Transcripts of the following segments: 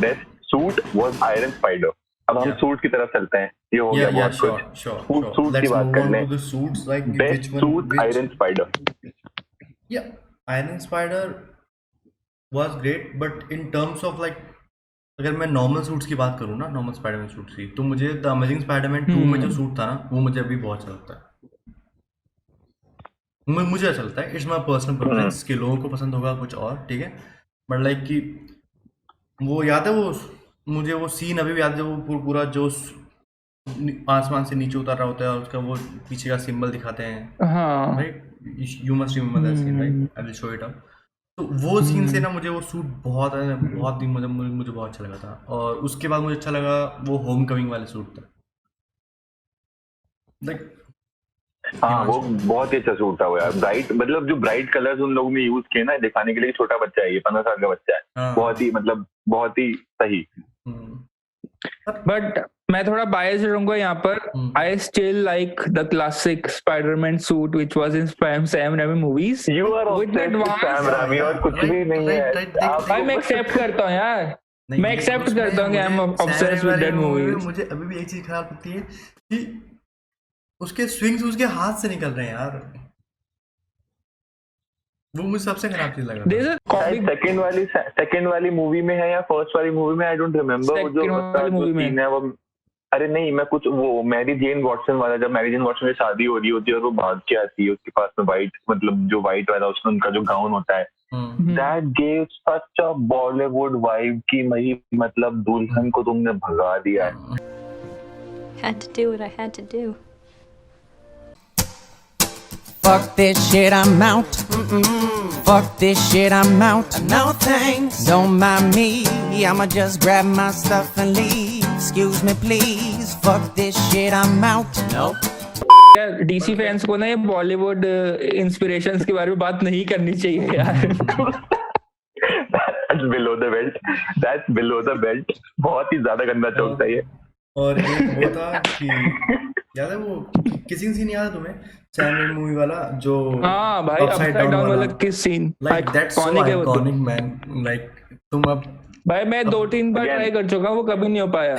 Best suit was iron spider. अब हम suit की तरफ चलते हैं, ये हो गया बहुत कुछ। सूट की बात कर लें, बेस्ट सूट आयरन स्पाइडर। या iron spider was great, but in terms of like अगर मैं नॉर्मल सूट्स की बात करूँ ना, नॉर्मल स्पाइडरमैन सूट्स की, तो मुझे द अमेजिंग स्पाइडरमैन 2 में जो सूट था ना, वो मुझे अभी बहुत अच्छा लगता है। मुझे अच्छा लगता है, इट्स माई पर्सनल प्रेफरेंस कि लोगों को पसंद होगा कुछ और, ठीक है, बट लाइक कि वो याद है, वो मुझे वो सीन अभी भी याद है, वो पूरा जो आसमान से नीचे उतर रहा होता है और उसका वो पीछे का सिंबल दिखाते हैं, हाँ right? You must remember that scene, right? I will show it up. तो वो सीन से ना मुझे वो सूट बहुत दिन मुझे बहुत अच्छा लगा था। और उसके बाद मुझे अच्छा लगा वो होम कमिंग वाले सूट था, लाइक हाँ वो बहुत ही अच्छा सूट था वो यार। ब्राइट, मतलब जो ब्राइट कलर्स उन लोगों ने यूज किए ना दिखाने के लिए, छोटा बच्चा है ये, 15 साल का बच्चा है, बहुत ही सही। बट मैं थोड़ा बायस रहूंगा यहाँ पर। I still like the classic Spiderman suit which was in Sam Raimi movies. You are obsessed with Sam Raimi और कुछ भी नहीं है। भाई मैं एक्सेप्ट करता हूँ यार, मैं एक्सेप्ट करता हूँ कि I am obsessed with that movies. मुझे अभी भी एक चीज खराब लगती है कि उसके स्विंग्स उसके हाथ से निकल रहे हैं यार, वो मुझे सबसे खराब चीज लगा। सेकंड वाली मूवी में है या फर्स्ट वाली मूवी में, आई डोंट रिमेम्बर। वो जो सीन है वो, अरे नहीं, मैं कुछ वो मैरी जेन वॉटसन वाला, जब मैरी जेन वॉटसन की शादी हो रही होती है और वो भाग के आती है उसके पास में वाइट, मतलब जो वाइट वाला उसमें उनका जो गाउन होता है, that gave such a Bollywood vibe की मई, मतलब दुल्हन को तुमने भगा दिया है। Had to do what I had to do. Fuck this shit, I'm out. Fuck this shit, I'm out. No thanks. Don't mind me, I'ma just grab my stuff and leave. Excuse me please. Fuck this shit, I'm out. Nope. यार DC fans को ना ये Bollywood inspirations के बारे में बात नहीं करनी चाहिए यार। That's below the belt. That's below the belt. बहुत ही ज्यादा गंदा जोक था ये। और एक वो था कि याद है वो किसिंग सीन, याद है तुम्हें सैम रेमी मूवी वाला जो हाँ भाई अपसाइड डाउन वाला kiss scene, like that's so iconic man, like तुम अब भाई मैं 2-3 बार ट्राई कर चुका हूँ, वो कभी नहीं हो पाया।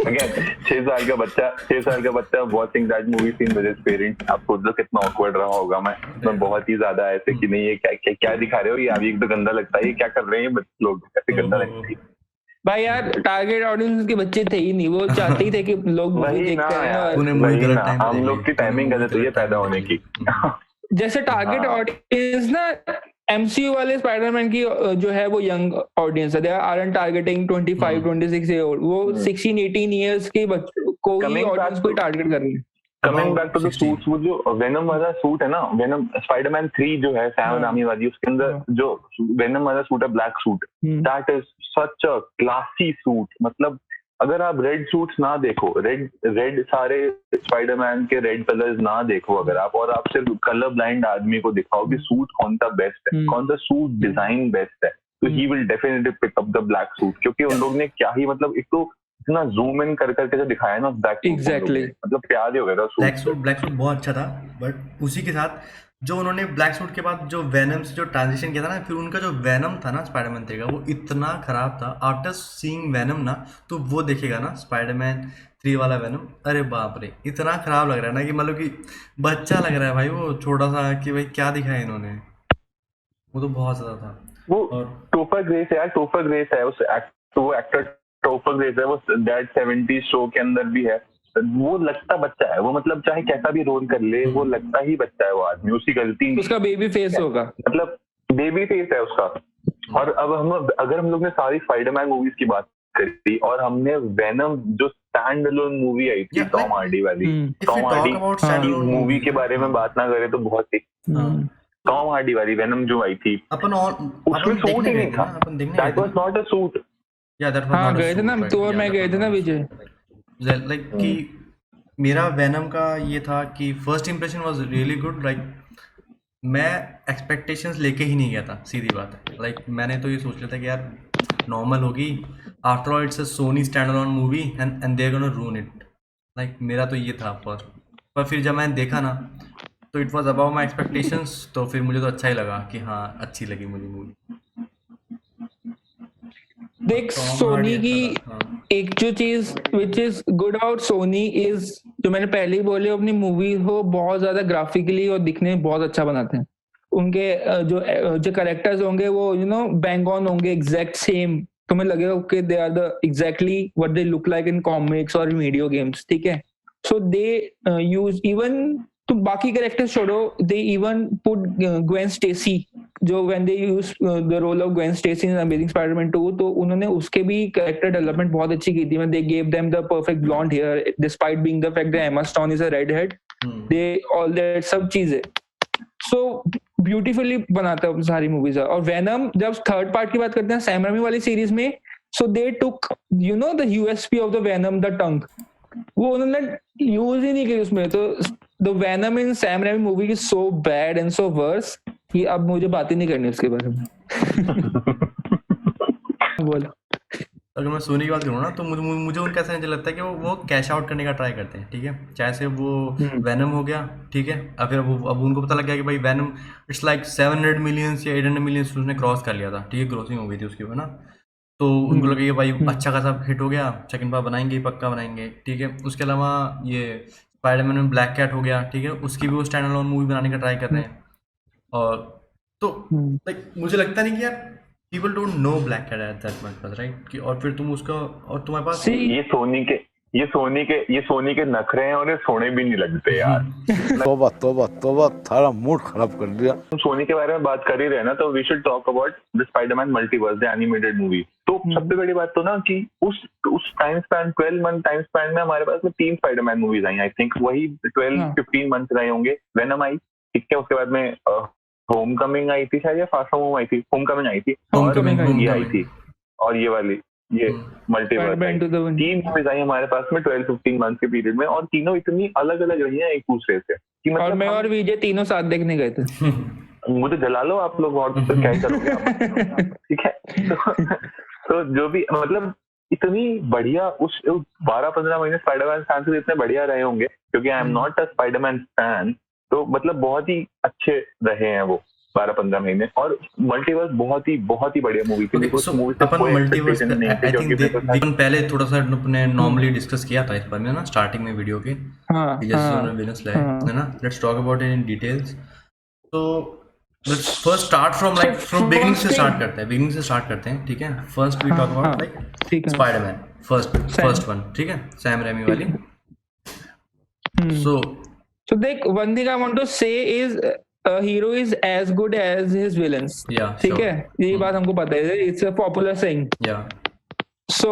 Again, 6 साल का बच्चा watching that movie scene with his parents, आप सोच लो कितना awkward रहा होगा। मैं बहुत ही ज्यादा ऐसे कि नहीं ये क्या दिखा रहे हो, ये अभी तो गंदा लगता है, ये क्या कर रहे हैं लोग, ऐसे गंदा लगता है भाई यार। टारगेट ऑडियंस के बच्चे थे ही नहीं, वो चाहते ही थे कि लोग वही देखते हैं और हम लोग की टाइमिंग गलत हुई है पैदा होने की। जैसे टारगेट ऑडियंस ना एमसीयू वाले स्पाइडरमैन की जो है वो यंग ऑडियंस है, they aren't targeting 25-26 year old, वो 16-18 इयर्स के बच्चों को ही ऑडियंस को टारगेट कर रहे हैं। Coming back to the suits, वो जो वेनम वाला सूट है ना, वेनम स्पाइडरमैन 3 जो है सैम रेमी वाली, उसके अंदर जो वेनम वाला सूट है, black suit, that is such a classy suit. मतलब अगर आप रेड सूट्स ना देखो, रेड सारे स्पाइडरमैन के रेड कलर्स ना देखो अगर आप, और आप सिर्फ कलर ब्लाइंड आदमी को दिखाओ कि सूट कौन सा बेस्ट है, कौन सा सूट डिजाइन बेस्ट है, तो he will definitely pick up the black suit. क्योंकि उन लोग ने क्या ही, मतलब एक तो इतना जूम इन कर करके जो दिखाया ना ब्लैक सूट, एग्जैक्टली, मतलब प्यार ही हो गया था ब्लैक सूट बहुत अच्छा था। बट उसी के साथ जो उन्होंने ब्लैक सूट के बाद जो वेनम से जो ट्रांजिशन किया था ना, फिर उनका जो वेनम था ना स्पाइडरमैन 3 का, वो इतना खराब था। आफ्टर सीइंग वेनम ना, तो वो देखेगा ना स्पाइडरमैन 3 वाला वेनम, अरे बाप रे, इतना खराब लग रहा है ना कि मतलब कि बच्चा लग रहा है भाई, वो छोटा सा, कि भाई क्या दिखाया इन्होंने, वो तो बहुत ज्यादा था। वो टोफर ग्रेस है यार, टोफर ग्रेस है उस वो एक्टर, टोफर ग्रेस है वो, दैट 70 शो के अंदर भी है, वो लगता बच्चा है वो, मतलब चाहे कैसा भी रोल कर ले वो लगता ही बच्चा है वो आदमी, उसकी गलती, उसका बेबी फेस होगा, मतलब बेबी फेस है उसका। और अब अगर हम लोग ने सारी स्पाइडरमैन मूवीज की बात करी और हमने वेनम जो स्टैंड अलोन मूवी आई थी टॉम हार्डी वाली, टॉम हार्डी मूवी के बारे में बात ना करें तो बहुत ही, टॉम हार्डी वाली वेनम जो आई थी उसमें सूट ही नहीं था, that was not a suit. हाँ गए थे ना तो, और मैं गए थे ना विजय, लाइक कि मेरा वेनम का ये था कि first impression was really good. Like मैं एक्सपेक्टेशंस लेके ही नहीं गया था, सीधी बात है। लाइक मैंने तो ये सोच लिया था कि यार नॉर्मल होगी, after all it's a Sony stand alone movie and they are gonna ruin it. Like मेरा तो ये था फर्स्ट, पर फिर जब मैंने देखा ना तो it was above my expectations, तो फिर मुझे तो अच्छा ही लगा कि हाँ अच्छी लगी मुझे मूवी। देख सोनी की एक जो चीज which is good about Soni is, जो मैंने पहले ही बोले, अपनी मूवी को बहुत ज्यादा ग्राफिकली और दिखने में बहुत अच्छा बनाते हैं. उनके जो कैरेक्टर्स होंगे वो बैंग ऑन होंगे, एग्जैक्ट सेम. तुम्हें लगेगा okay they are the exactly what they look like in comics और वीडियो गेम्स. ठीक है. सो दे यूज इवन, तो बाकी कैरेक्टर्स छोड़ो, they even put Gwen Stacy, जो when they use the role of Gwen Stacy in Amazing Spiderman 2, तो उन्होंने उसके भी कैरेक्टर डेवलपमेंट बहुत अच्छी की थी. They gave them the perfect blonde hair despite being the fact that Emma Stone is a red head. They all that सब चीजें सो ब्यूटीफुली बनाता है सारी मूवीज. और वेनम जब थर्ड पार्ट की बात करते हैं सैम रेमी वाली सीरीज में, so they took the USP of the venom, the tongue, वो उन्होंने यूज ही नहीं की उसमें. तो the venom in Sam Raimi movie is so bad and so worse कि अब मुझे बात ही नहीं करनी उसके बारे में. बोलो. अगर मैं सोनी की बात करूँ ना, तो मुझे उनका ऐसा नहीं लगता है कि वो कैश आउट करने का ट्राई करते हैं. ठीक है, चाहे से वो वेनम हो गया, ठीक है, अब उनको पता लग गया कि भाई वेनम इट्स लाइक 700 मिलियन या 800 मिलियन उसने क्रॉस कर लिया था. ठीक है, ग्रोसिंग हो गई थी उसकी, है ना. तो उनको लगा कि भाई अच्छा खासा हिट हो गया, सेकंड पार्ट बनाएंगे, पक्का बनाएंगे. ठीक है, उसके अलावा ये स्पाइडरमैन में ब्लैक कैट हो गया. ठीक है, उसकी भी वो स्टैंड अलोन मूवी बनाने का ट्राई कर रहे हैं. और तो लाइक मुझे लगता नहीं कि यार people don't know black cat at that much, right? कि और फिर तुम उसका, और तुम्हारे पास ये सोनी के नखरे हैं और ये सोने भी नहीं लगते यार. तौबा तौबा तौबा, थारा मूड खराब कर दिया. तुम सोनी के बारे में बात कर ही रहे ना, तो we should talk about the Spiderman multiverse, the animated movie. तो सबसे बड़ी बात तो ना कि उस time span 12 month time span में हमारे पास में 3 स्पाइडरमैन मूवीज आई. आई थिंक वही 12-15 मंथ रहे होंगे. वेनम आई, ठीक है, उसके बाद में होमकमिंग आई थी शायद, या फार फ्रॉम होम आई थी. होमकमिंग आई थी, और ये आई थी, और ये वाली ये मल्टीवर्स. 3 मूवीज आई हमारे पास में 12-15 मंथ के पीरियड में, और तीनों इतनी अलग अलग रही हैं एक दूसरे से कि मतलब. और मैं और विजय तीनों साथ देखने गए थे. मुझे जला लो आप लोग, और तो क्या करोगे आप. ठीक है, तो जो भी मतलब इतनी बढ़िया उस 12-15 महीने स्पाइडरमैन फैन से इतने बढ़िया रहे होंगे, क्योंकि I am not a Spiderman fan. तो मतलब बहुत ही अच्छे रहे हैं वो 12-15 महीने. और मल्टीवर्स बहुत ही बढ़िया मूवी थी. मल्टीवर्स आई थिंक पहले थोड़ा सा अपने नॉर्मली डिस्कस किया था इस बारे में ना, स्टार्टिंग में वीडियो के, है ना. Let's talk about it in details. तो let's first start from beginning से स्टार्ट करते हैं. ठीक है, first we talk about like Spiderman first one. ठीक है, सैम रेमी वाली. So one thing I want to say is a hero is as good as his villains. Yeah, ठीक है, ये बात हमको पता है. It's a popular saying. Yeah. So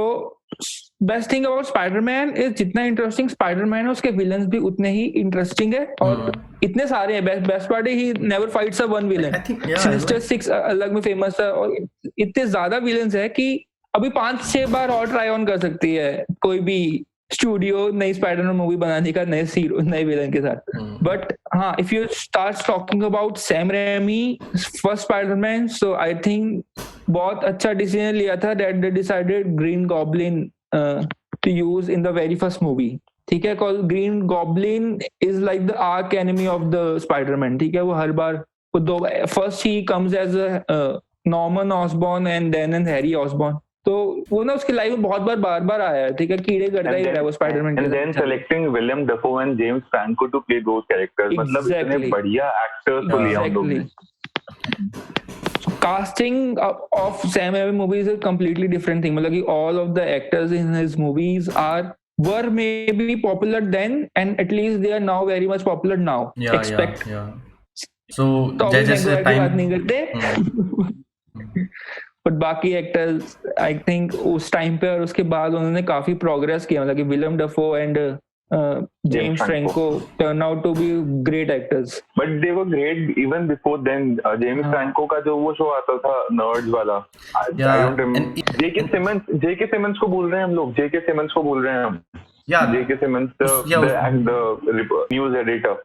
best thing about Spider-Man is जितना interesting Spider-Man है, उसके villains भी उतने ही interesting है. और इतने सारे हैं. Best part है he never fights a one villain. Sinister Six अलग में famous है, और इतने ज्यादा villains है कि अभी 5-6 बार और try on कर सकती है कोई भी स्टूडियो नई स्पाइडरमैन मूवी बनाने का नए विलन के साथ. बट हाँ, if you start talking about Sam Raimi first Spiderman, so I think बहुत अच्छा डिसीजन लिया था that they decided Green Goblin to use in the very first movie. ठीक है, cause Green Goblin is like the arch enemy of the Spiderman. ठीक है, वो हर बार फर्स्ट ही comes as a Norman Osborn and then an Harry Osborn. तो वो ना उसकी लाइफ में बहुत बार आया है. ठीक है, कीड़े करता ही रहा है वो Spiderman. And then selecting William Dafoe and James Franco to play those characters. मतलब इतने बढ़िया एक्टर्स को लिया उन लोगों ने. Casting of Sam Raimi movies is completely different thing. मतलब कि all of the actors in his movies were maybe popular then, and at least they are now very much popular now. Expect. So जैसे time बात नहीं करते. But बाकी actors I think उस time पे और उसके बाद उन्होंने काफी प्रोग्रेस किया. मतलब कि William Dafoe and James Franco turn out to be great actors. But they were great even before then. James Franco का जो वो शो आता था नर्ड्स वाला, I don't remember. JK Simmons को बोल रहे हैं हम लोग. जेके सिमंस को बोल रहे हैं हम. जेके सिमंस द न्यूज एडिटर.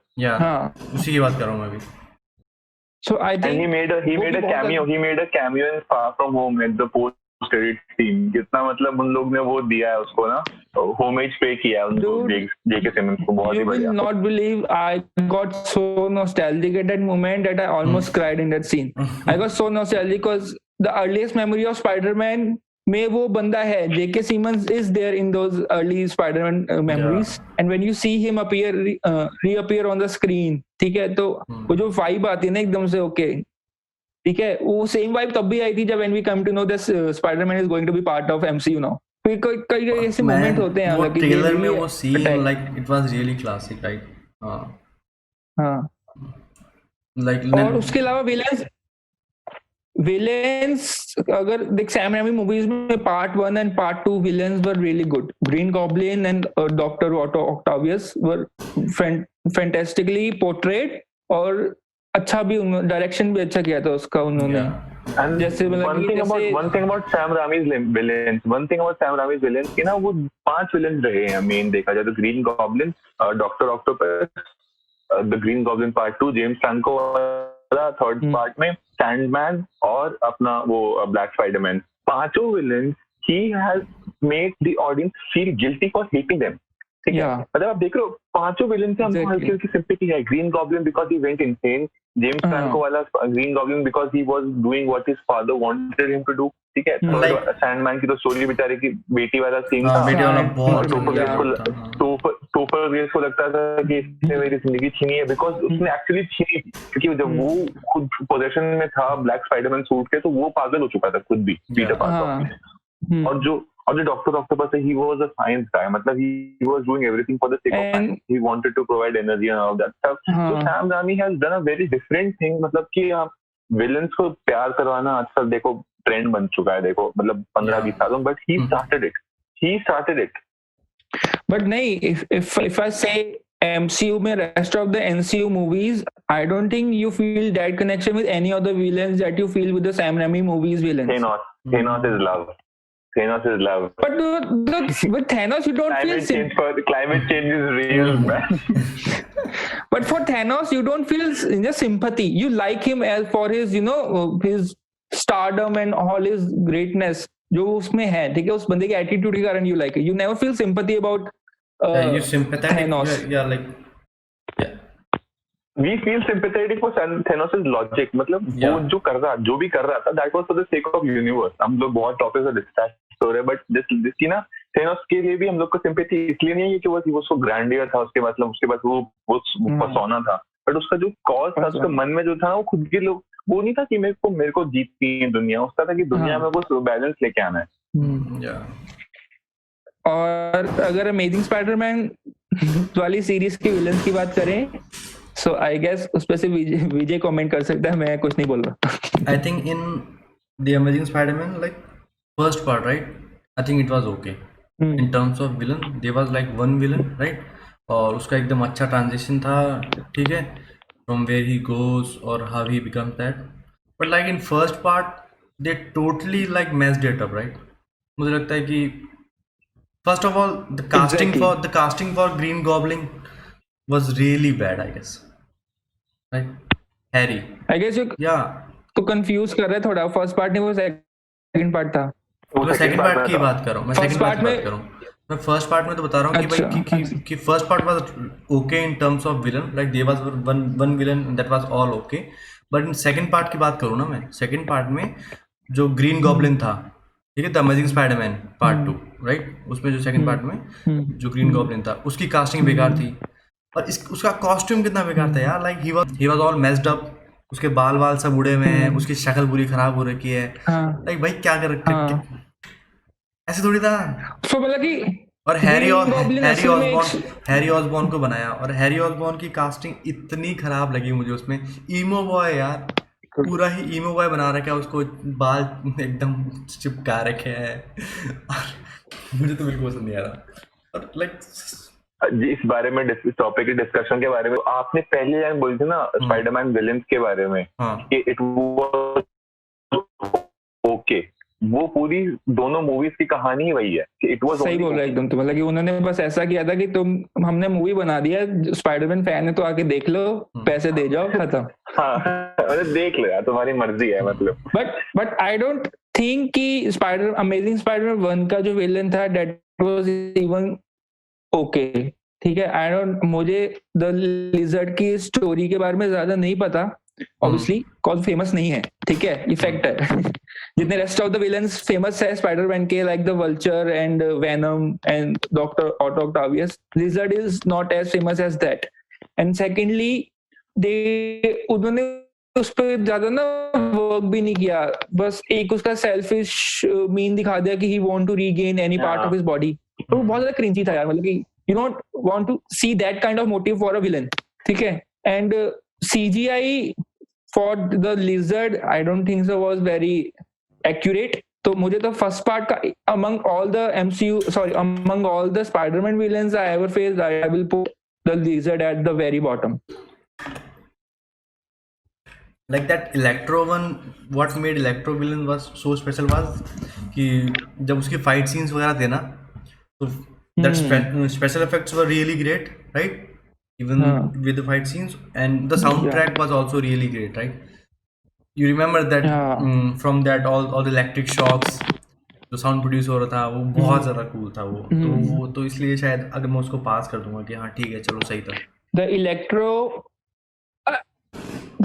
उसी की बात कर रहा हूं मैं अभी. So I think and he made a cameo. He made a cameo in Far From Home at the post-credit scene. कितना मतलब उन लोग ने वो दिया है उसको ना, homage पे किया है उन लोग जेके सिमंस को. बहुत ही बढ़िया. You will not believe I got so nostalgic at that moment that I almost cried in that scene. I got so nostalgic because the earliest memory of Spider-Man में वो बंदा है, JK Simmons is there in those early Spiderman memories, and when you see him appear reappear on the screen, ठीक है, तो वो जो vibe आती है ना एकदम से, ओके ठीक है, वो सेम वाइब तब भी आई थी जब when we come to know this Spiderman is going to be part of MCU now. कई ऐसे मोमेंट होते हैं, वो मतलब ट्रेलर में वो scene like it was really classic, right? हाँ लाइक और उसके अलावा विलेंस अगर देख सैम रेमी मूवीज में part 1 and part 2 villains were really good. Green Goblin and Doctor Octavius were fantastically portrait, और अच्छा भी डायरेक्शन भी अच्छा किया था उसका उन्होंने। And जैसे one thing about Sam Raimi's villains कि ना वो 5 villains रहे हैं मेन, देखा जाए तो green goblin, doctor octopus, the green goblin part 2 James Franco वाला, थर्ड पार्ट में सैंडमैन और अपना वो ब्लैक स्पाइडरमैन। पांचों villains he has made the audience feel guilty for hating them, ठीक है? मतलब आप देख रहे हो पांचों विलेन से हमको हल्की हल्की सिंपैथी है। Green Goblin because he went insane, James Franco वाला Green Goblin because he was doing what his father wanted him to do, ठीक है? सैंडमैन की तो स्टोरी बेचारे की बेटी वाला सीन था, टोपर ग्रेस को लगता था कि इसने मेरी जिंदगी छीनी है, बिकॉज उसने एक्चुअली छीनी, क्योंकि जब वो खुद पोजीशन में था ब्लैक स्पाइडरमैन सूट के, तो वो पागल हो चुका था खुद भी, पीटर पार्कर। और जो डॉक्टर ऑक्टोपस है, he was a science guy, मतलब he was doing everything for the sake of science. He wanted to provide energy and all that stuff. So Sam Raimi has done a very different thing, मतलब कि villains को प्यार करवाना आजकल देखो trend बन चुका है, देखो मतलब 15-20 सालों, but he started it. But नहीं, if I say MCU में rest of the NCU movies, I don't think you feel that connection with any of the villains that you feel with the Sam Raimi movies villains. Thanos is love. But with Thanos you don't feel climate change is real, man. But for Thanos you don't feel just sympathy. You like him as for his, you know, his stardom and all his greatness जो उसमें है, ठीक है? उस बंदे के attitude के कारण you like it. You never feel sympathy about you sympathetic Thanos. Yeah, like we feel sympathetic for Thanos' logic, मतलब वो जो भी कर रहा था, that was for the sake of universe. हम लोग बहुत टॉपिक से डिस्कस हो रहे हैं, बट जिस की ना Thanos के लिए भी हम लोग को सिंपैथी इसलिए नहीं है कि वो उसको ग्रैंडियर था, उसके मतलब उसके बाद वो पर्सोना था, बट उसका जो कॉज था, उसके मन में जो था वो खुद के लोग, वो नहीं था कि मेरे को जीतनी है दुनिया, उसका था कि दुनिया में वो बैलेंस लेके आना है। और अगर अमेजिंग स्पाइडरमैन वाली सीरीज की विलेंस की बात करें, so I guess उस पे से विजय कमेंट कर सकता है, मैं कुछ नहीं बोल रहा। I think in the Amazing Spider-Man, like first part, right? I think it was okay. In terms of villain, there was like one villain, right? और उसका एकदम अच्छा ट्रांजिशन था, ठीक है? From where he goes or how he becomes that. But like in first part, they totally like messed it up, right? मुझे लगता है कि first of all, the casting for Green Goblin was really bad, I guess. Right? Harry. I guess तो confuse कर रहा है थोड़ा, first part नहीं वो सेकंड पार्ट था। मैं सेकंड पार्ट की बात कर रहा हूँ, मैं फर्स्ट पार्ट में तो बता रहा हूँ कि भाई कि first part was okay in terms of villain, like there was one villain that was all okay, but in second part की बात करूँ ना मैं, सेकंड पार्ट में जो ग्रीन गॉब्लिन था, ठीक है, the amazing Spiderman part 2, right? उसमें जो सेकंड पार्ट में जो ग्रीन गॉब्लिन था, उसकी कास्टिंग बेकार थी, और उसका कॉस्ट्यूम कितना बेकार था यार, like he was all messed up, उसके बाल सब उड़े हुए हैं, उसकी शक्ल पूरी खराब हो रखी है, लाइक भाई क्या कर रखते हैं, ऐसे थोड़ी था। तो मतलब कि और हैरी ऑसबॉर्न को बनाया, और हैरी ऑसबॉर्न की कास्टिंग इतनी खराब लगी मुझे उसमें, ईमो बॉय यार, पूरा ही ईमो बॉय बना रखा है उसको, बाल एकदम चिपका रखे हैं, मुझे तो बिल्कुल पसंद नहीं आ रहा। और लाइक इस बारे में इस टॉपिक की डिस्कशन के बारे में आपने पहले लाइन बोली थी ना स्पाइडरमैन विलेंस के बारे में, कि इट वाज ओके, वो पूरी दोनों मूवीज की कहानी ही वही है कि इट वाज सही बोल रहा है एकदम। तो मतलब कि उन्होंने बस ऐसा किया था कि हमने मूवी बना दिया, स्पाइडरमैन फैन है तो आके देख लो, पैसे दे जाओ, खत्म। हाँ देख लो यार, तुम्हारी मर्जी है मतलब। बट आई डोंट थिंक कि अमेजिंग स्पाइडरमैन 1 का जो विलेन था दैट वाज इवन ओके, ठीक है? मुझे द लिजर्ड की स्टोरी के बारे में ज्यादा नहीं पता, ऑब्वियसली कॉज फेमस नहीं है, ठीक है, इफेक्ट है. जितने rest of the villains famous है स्पाइडरमैन के, like the Vulture and Venom and Doctor Otto Octavius, Lizard is not as famous as that. And secondly उन्होंने उस पर ज्यादा ना वर्क भी नहीं किया, बस एक उसका सेल्फिश मीन दिखा दिया कि he want to regain any part of his body. तो बहुत ज्यादा क्रिंजी था यार, मतलब कि you don't want to see that kind of motive for a villain, ठीक है. And CGI for the lizard I don't think so was very accurate. तो मुझे तो फर्स्ट पार्ट का among all the MCU, sorry, among all the Spider-Man villains I ever faced, I will put the lizard at the very bottom. Like that Electro one, what made Electro villain was so special was कि जब उसके fight scenes वगैरह थे ना, तो that special effects were really great, right? Even with the fight scenes, and the soundtrack was also really great, right? You remember that from that all the electric shocks, जो sound produce हो रहा था वो बहुत ज्यादा cool था वो. तो इसलिए शायद अगर मैं उसको पास कर दूंगा कि हाँ ठीक है चलो सही था. The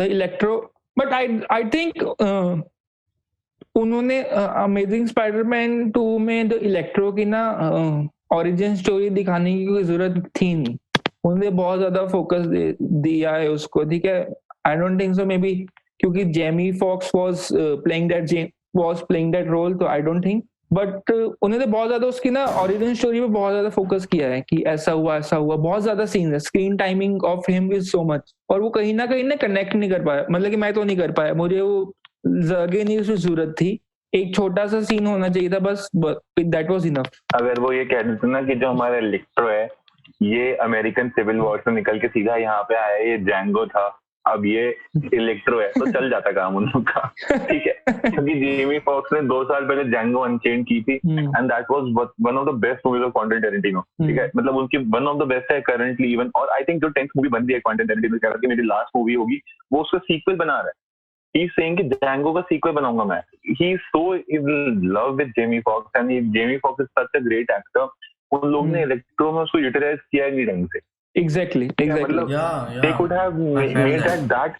Electro, but I think उन्होंने अमेजिंग स्पाइडरमैन 2 में द इलेक्ट्रो की ना ओरिजिन स्टोरी दिखाने की कोई जरूरत थी नहीं. उन्होंने बहुत ज्यादा फोकस दिया है उसको, ठीक है. I don't think so, maybe क्योंकि Jamie Foxx was playing that role, तो आई डोंट थिंक. बट उन्होंने बहुत ज्यादा उसकी ना ओरिजिन स्टोरी पे बहुत ज्यादा फोकस किया है कि ऐसा हुआ. बहुत ज्यादा सीन है, screen timing of him is so much, और वो कहीं ना कनेक्ट नहीं कर पाया. मतलब कि मैं तो नहीं कर पाया, मुझे वो जगह नहीं उसकी जरूरत थी. एक छोटा सा सीन होना चाहिए था बस, दैट वाज इनफ. अगर वो ये कह देते ना कि जो हमारा इलेक्ट्रो है ये अमेरिकन सिविल वॉर से निकल के सीधा यहाँ पे आया, ये जैंगो था, अब ये इलेक्ट्रो है, तो चल जाता काम उन लोग का, ठीक है. क्योंकि जेमी फॉक्स ने 2 साल पहले जैंगो अनचेन्ड की थी, and that was one of the best movies of Quentin Tarantino, ठीक है. मतलब उनकी वन ऑफ द बेस्ट है करंटली इवन. और आई थिंक जो 10th मूवी बन रही है क्वेंटिन टैरेंटिनो कह रहा है कि मेरी लास्ट मूवी होगी, वो उसका सीक्वल बना रहा है. ही इज सेइंग कि जैंगो का सीक्वल बनाऊंगा मैं. He is so in love with Jamie Foxx, and Jamie Foxx is such a great actor. उन लोग ने इलेक्ट्रो में उसको यूटिलाइज किया नहीं ढंग से. Exactly. They could have made that.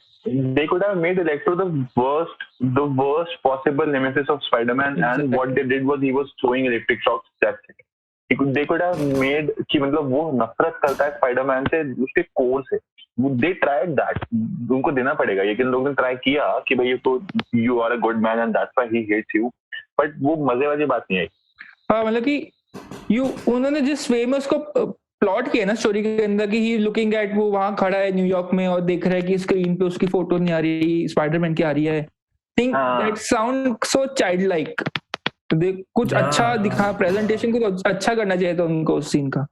They could have made Electro the worst possible nemesis of Spider-Man, and what they did was he was throwing electric shocks. That's it. They could have made कि मतलब वो नफरत करता है Spider-Man से उसके core से. They tried that. उनको देना पड़ेगा. लेकिन लोगों ने ट्राई किया कि भाई तो you are a good man and that's why he hates you. But वो मजे वाली बात नहीं आई. हाँ, मतलब कि उन्होंने जिस वे में उसको प्लॉट किया ना स्टोरी के अंदर कि ही लुकिंग एट, वो वहां खड़ा है न्यूयॉर्क में और देख रहा है कि स्क्रीन पे उसकी फोटो नहीं आ रही, स्पाइडरमैन की आ रही है. Think that sound so child like. कुछ अच्छा दिखा, प्रेजेंटेशन कुछ अच्छा करना चाहिए था उनको उस सीन का.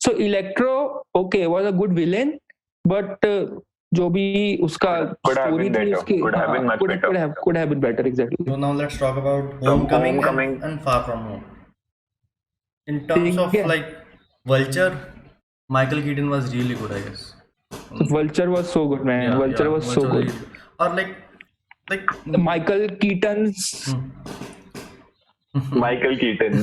So Electro okay was a good villain, but जो भी उसका स्टोरी थी उसकी could have been better. Exactly. So now let's talk about Homecoming and Far From Home. In terms of like Vulture, Michael Keaton was really good, I guess. Vulture was so good, man. Vulture was so good. Or like Michael Keaton's Michael Keaton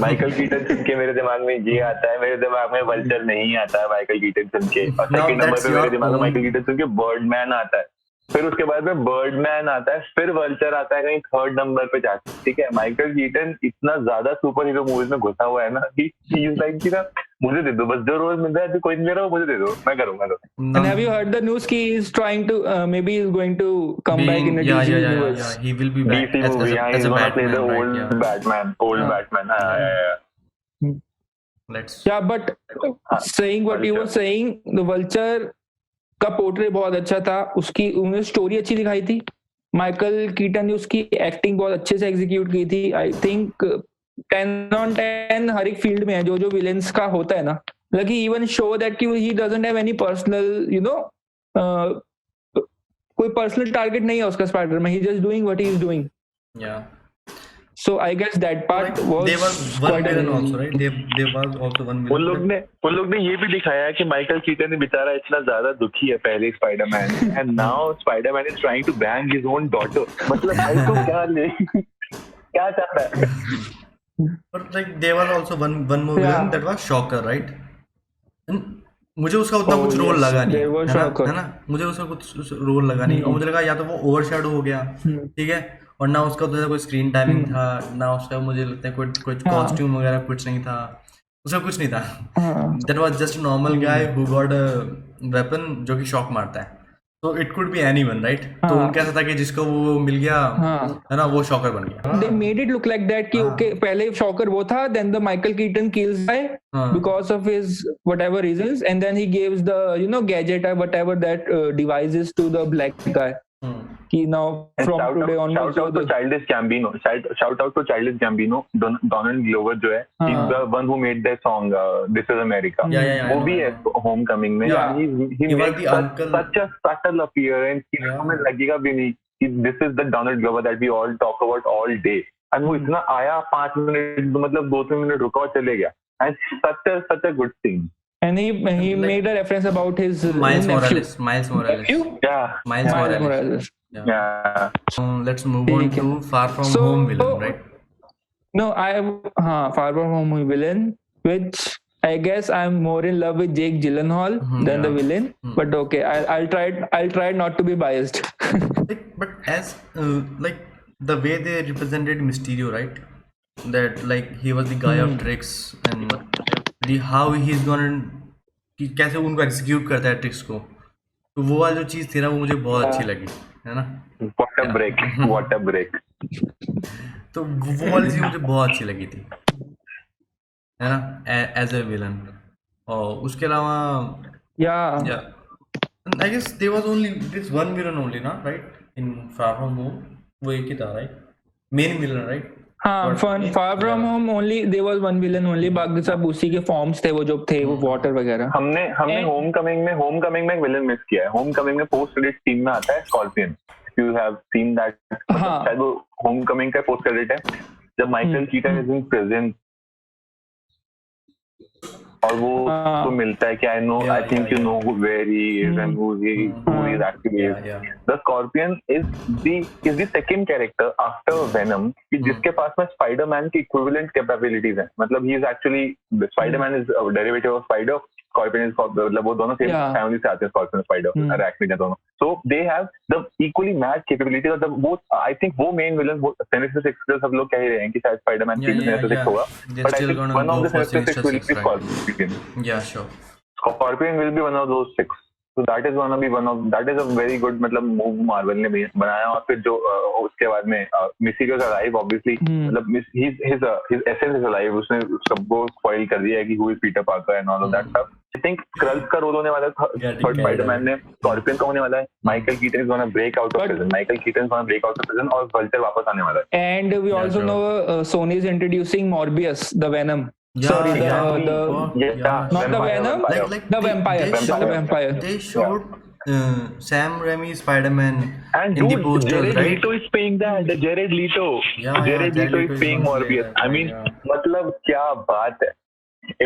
सुन के मेरे दिमाग में ये आता है, मेरे दिमाग में Vulture नहीं आता है Michael Keaton सुन के. और सेकंड नंबर पे मेरे दिमाग में Michael Keaton सुन के Birdman आता है, फिर उसके बाद में बर्डमैन आता है, फिर वल्चर आता है कहीं 3rd नंबर पे जाके, ठीक है. माइकल कीटन इतना ज्यादा सुपर हीरो मूवीज में घुसा हुआ है ना कि लाइक कि ना मुझे दे दो बस, जो रोल मिल रहा है कोई नहीं दे रहा हो मुझे दे दो, मैं करूंगा. And have you heard the news he is trying to maybe he's going to come back in a DC universe? Yeah, he will be back DC movie. He's gonna play the old right, Batman. Batman. Let's. Yeah, but saying what you were saying, the Vulture का portrait बहुत अच्छा था, उसकी उन्होंने story अच्छी दिखाई थी. Michael Keaton ने उसकी एक्टिंग बहुत अच्छे से एग्जीक्यूट की थी. आई थिंक 10 on 10 हर एक फील्ड में है जो विलेंस का होता है ना. like he even show that कि he doesn't have any personal कोई पर्सनल टारगेट नहीं है उसका स्पाइडर में. he just doing what he is doing. Yeah. So I guess that part was there was one villain also, right? There was also one villain. उन लोग ने ये भी दिखाया है कि माइकल कीटन बेचारा इतना ज्यादा दुखी है पहले Spiderman, and now Spiderman is trying to bang his own daughter. मतलब भाई तो क्या चाहता है. But like there was also one more villain that was Shocker, right? And मुझे उसका उतना कुछ रोल लगा नहीं, there was है Shocker. ना, मुझे उसका कुछ रोल लगा नहीं, और मुझे लगा या तो वो ओवरशैडो हो गया, ठीक है, और ना उसका तो कोई स्क्रीन टाइमिंग था, ना उसका मुझे लगता है कुछ कॉस्ट्यूम वगैरह कुछ नहीं था, उसका कुछ नहीं था. That was just a normal guy who got a weapon जो कि शॉक मारता है. तो it could be anyone, right? तो उनका ऐसा था कि जिसको वो मिल गया, है ना, वो शॉकर बन गया. They made it look like that कि okay, पहले शॉकर वो था, then the Michael Keaton kills guy because of his whatever reasons, and then he gives the gadget or whatever that device is to the black guy. कि now from today onwards. Shout out to Childish Gambino. Shout out to Childish Gambino. Donald Glover जो है, he's the one who made that song This Is America. वो भी है Homecoming में. He made such a subtle appearance कि हमें लगेगा भी नहीं कि this is the Donald Glover that we all talk about all day. And वो इतना आया 5 मिनट, मतलब 2-3 मिनट रुका और चले गया. And such a good thing. And he made a reference about his Miles nephew. Morales. Yeah. Miles Morales. Yeah. So let's move on to Far From Home villain, right? No, Far From Home villain, which I guess I'm more in love with Jake Gyllenhaal than the villain. But okay, I'll try not to be biased. but as like the way they represented Mysterio, right? That like he was the guy of tricks and how he's gonna कि कैसे उनको execute करता है tricks को, तो वो वाली जो चीज थी ना, वो मुझे बहुत अच्छी लगी, है ना. What a break. तो वो वाली चीज मुझे बहुत अच्छी लगी थी, है ना, एज अ विलन. और उसके अलावा I guess there was only this one villain only ना, right, in Far From Home. वो एक ही था, right, main villain, right. Far From Home only there was one villain only, बाकी सब उसी के फॉर्म्स थे, वो जो थे वो वाटर वगैरह. हमने होमकमिंग में एक विलन मिस किया है. होमकमिंग में पोस्ट क्रेडिट सीन में आता है scorpion. If you have seen that, शायद वो होमकमिंग का पोस्ट क्रेडिट है जब Michael Keaton is in prison और वो तो मिलता है कि I think you know where he is and who he is actually is. The Scorpion is the second character after Venom कि जिसके पास में Spider-Man की equivalent capabilities हैं. मतलब he is actually Spider-Man is a derivative of Spider. Scorpion is मतलब वो दोनों same family से आते हैं, Scorpion और Spider, arachnid हैं दोनों. So they have the equally mad capabilities of the both. I think वो main villain Sinister Six के सब लोग कह ही रहे हैं कि शायद Spider-Man की Sinister Six होगा. But I think one of the Sinister Six will be Scorpion. Yeah, sure. Scorpion will be one of those six. So that is that is a very good मतलब move Marvel ने बनाया. और फिर जो उसके बाद में Mysterio is alive obviously. मतलब his essence is alive. उसने सबको spoil कर दिया है कि who is Peter Parker and all of that stuff. I think Skrulls का रोल होने वाला है थर्ड Spider-Man में. Scorpion का होने वाला है. Michael Keaton is gonna break out of prison. और Vulture वापस आने वाला है. And we also know Sony is introducing Morbius, the Venom. Not the Venom, the vampire. They showed Sam Raimi Spider-Man and in the poster, Jared right? Leto is playing that. Jared Leto. Jared Leto is playing Morbius. I mean, मतलब क्या बात है?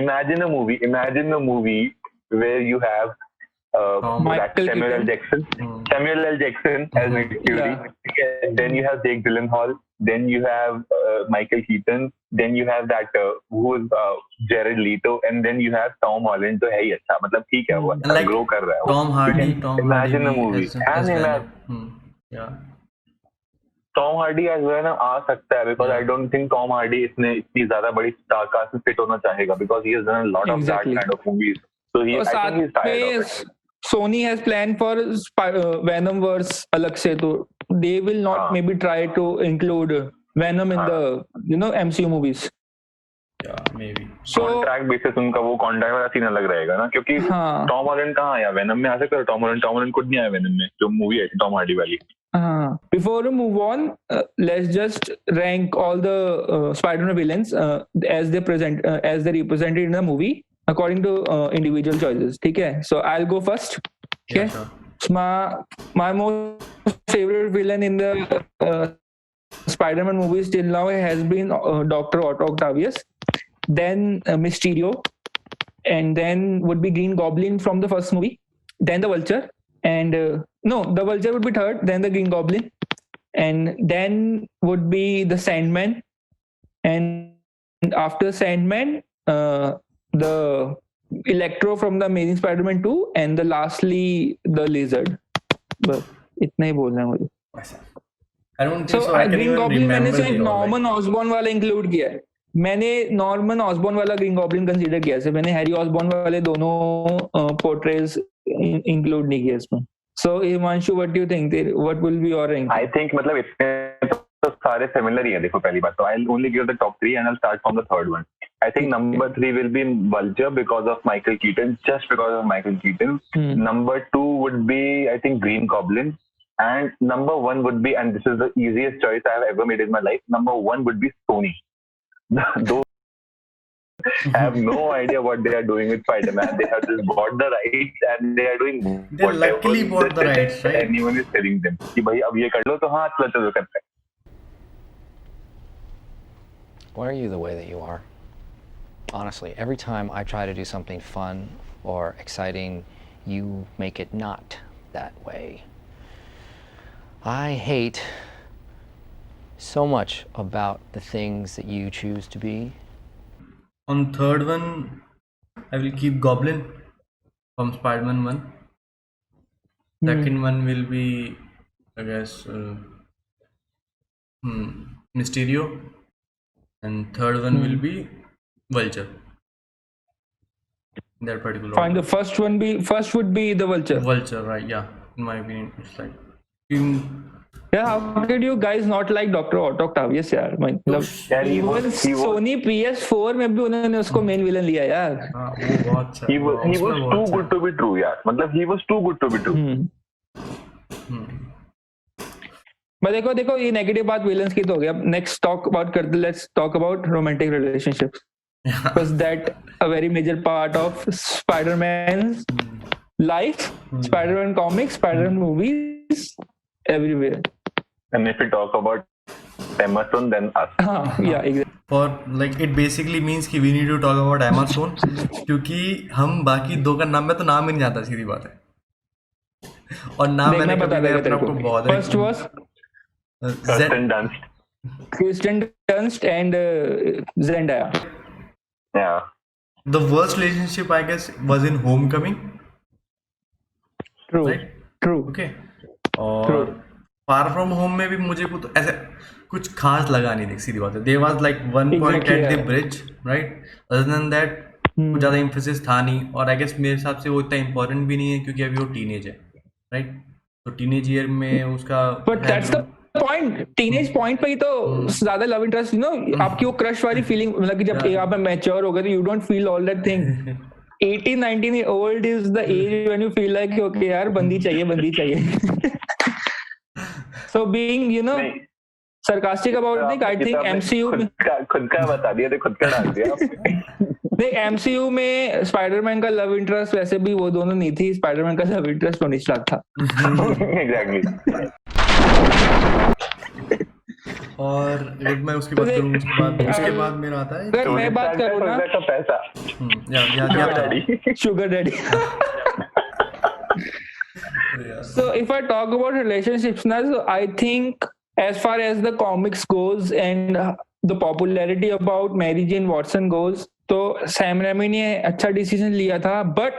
Imagine a movie where you have Samuel L. Jackson as Nick Fury. Then you have Jake Gyllenhaal. Then you have Michael Keaton. Then you have that who is Jared Leto. And then you have Tom Holland. तो है ही अच्छा, मतलब ठीक है, वो grow कर रहा है. Tom Hardy. Imagine a movie. Tom Hardy as well आ सकता है, because I don't think Tom Hardy इतनी ज़्यादा बड़ी स्टार कास्ट में फिट होना चाहेगा, because he has done a lot of that kind of movies. So I think he's tired of it. Sony has planned for Venomverse अलग से, तो they will not maybe try to include Venom in the MCU movies. Yeah, maybe. So contract basis उनका वो contract वाला scene अलग रहेगा ना, क्योंकि Tom Holland कहाँ आया Venom में? आ सकता है Tom Holland खुद नहीं आया Venom में, जो movie आई थी Tom Hardy वाली. Before we move on, let's just rank all the Spider-Man villains as they represented in the movie according to individual choices. ठीक है? So I'll go first. Okay. Yeah, sure. So my most favorite villain in the Spider-Man movies till now has been Dr. Otto Octavius, then Mysterio, and then would be Green Goblin from the first movie, then the Vulture, and the Vulture would be third, then the Green Goblin, and then would be the Sandman, and after Sandman, the Electro from the Amazing Spider-Man 2 and the lastly the Lizard. बस इतना ही बोलना है मुझे. I don't think so. I can Green even Goblin मैंने remember सिर्फ the Norman Osborne वाला include किया है. मैंने नॉर्मन ऑसबॉर्न वाला ग्रीन गॉब्लिन कंसीडर किया है. मैंने हैरी ऑसबॉर्न वाले दोनों पोर्ट्रेट्स इंक्लूड नहीं किया इसमें. So Himanshu, what do you think? What will be your rank? I think मतलब इतने तो सारे सिमिलर ही है. देखो पहली बात तो I'll only give the top 3 and I'll start from the third one. I think number 3 will be Vulture because of Michael Keaton, just because of Michael Keaton. Number 2 would be I think Green Goblin, and number 1 would be, and this is the easiest choice I have ever made in my life, number 1 would be Sony. Those have no idea what they are doing with Spider-Man. They have just bought the rights and they are doing They luckily bought the rights, right? Anyone is telling them कि भाई अब ये कर लो तो हाँ चलो करते हैं. Why are you the way that you are? Honestly, every time I try to do something fun or exciting, you make it not that way. I hate so much about the things that you choose to be. On third one, I will keep Goblin from Spider-Man 1. Second one will be, I guess, Mysterio. And third one will be Vulture. In that particular Fine, the first would be the Vulture. Vulture, right? Yeah, in my opinion, it's like. Yeah, how did you guys not like Dr. Octavius यार? मतलब even Sony PS4 में भी उन्होंने उसको main villain लिया यार. हाँ, वो बहुत अच्छा. He was too good to be true यार. मतलब he was too good to be true. मैं देखो ये नेगेटिव बात विलन्स की तो हो गया. Let's talk about romantic relationships. Because that a very major part of Spider-Man's life, Spider-Man comics, Spider-Man movies, everywhere. And if we talk about Emma Stone, then us. Yeah, exactly. For like it basically means कि we need to talk about Emma Stone क्योंकि हम बाकी दो का नाम में तो नाम ही नहीं जानता, सीधी बात है. और नाम मैंने बता देगा तेरे को. बहुत First was Kristen Dunst and Zendaya. Yeah. The worst relationship I guess was in Homecoming. True. Right? True. Okay. और Far From Home में भी मुझे कुछ ऐसे कुछ खास लगा नहीं. सीधी बात है. There was like one point at the bridge, right? Other than that कुछ ज़्यादा emphasis था नहीं. और I guess मेरे हिसाब से वो इतना important भी नहीं है क्योंकि अभी वो teenage है, right? तो teenage year में उसका. But that's the point. Teenage point पे ही तो ज़्यादा love interest, आपकी वो crush वाली feeling, मतलब कि जब आप mature हो गए तो you don't feel all that thing. 18-19 year old is the age when you feel like okay यार बंदी चाहिए. So being sarcastic about it, I think MCU खुद का बता दिया, खुद का डाल दिया. नहीं, MCU में स्पाइडरमैन का लव इंटरेस्ट वैसे भी वो दोनों नहीं थी. स्पाइडरमैन का लव इंटरेस्ट टोनी स्टार्क था. Exactly. और अगर मैं उसकी बात करूँ उसके बाद मेरा आता है अगर मैं बात करूँ ना पैसा sugar daddy. So if I talk about relationships now, so I think as far as the comics goes and the popularity about Mary Jane Watson goes, तो सैम रेमी ने अच्छा डिसीजन लिया था. But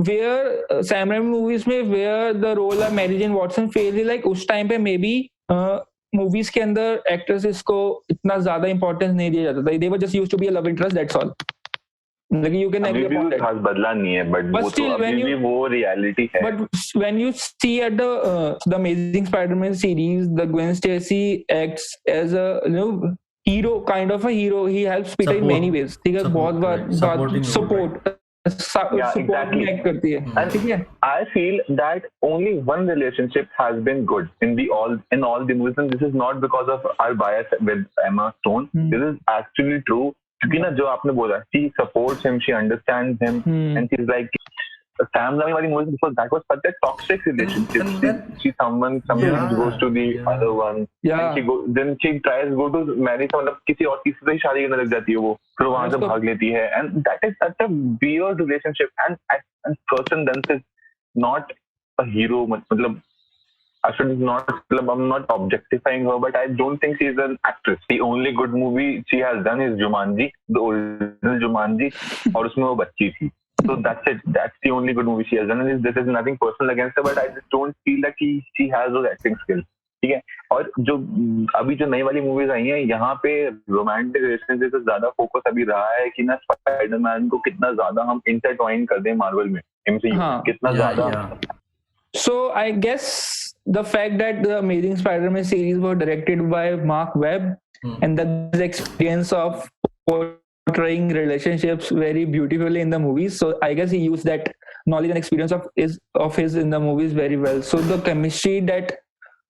where Sam Raimi movies में where the role of Mary Jane Watson fails, like उस time पे maybe movies के अंदर actresses को इतना ज़्यादा importance नहीं दिया जाता था. They were just used to be a love interest, that's all. Like you can agree upon that. खास बदला नहीं है, but still when you वो reality है. But when you see at the Amazing Spider-Man series, the Gwen Stacy acts as a hero, kind of a hero. He helps Peter in many ways. ठीक है, बहुत बार support. Yeah, exactly. And I feel that only one relationship has been good in all the movies, and this is not because of our bias with Emma Stone. This is actually true. क्योंकि ना जो आपने बोला, she supports him, she understands him, and she's like Sam Raimi वाली movies, because that was such a toxic relationship. She someone goes to the other one, and then she tries go to marry someone, किसी और किसी से शादी करने लग जाती है वो, फिर वहाँ से भाग लेती है, and that is such a weird relationship. And Kirsten Dunst is not a hero, मतलब I'm not objectifying her, but I don't think she's an actress. The only good movie she has done is Jumanji, the original Jumanji, और उसमें वो बच्ची थी. So that's it. That's the only good movie she has done. And this is nothing personal against her, but I just don't feel like she has those acting skills. ठीक है. और जो अभी जो नई वाली मूवीज आई हैं, यहाँ पे रोमांटिक रिलेशनशिप से ज्यादा फोकस अभी रहा है कि ना स्पाइडरमैन को कितना ज्यादा हम इंटरट्वाइन कर दें मार्वल में, MCU कितना ज्यादा. So I guess the fact that the Amazing Spider-Man series were directed by Mark Webb and the experience of portraying relationships very beautifully in the movies, so I guess he used that knowledge and experience of his in the movies very well. So the chemistry that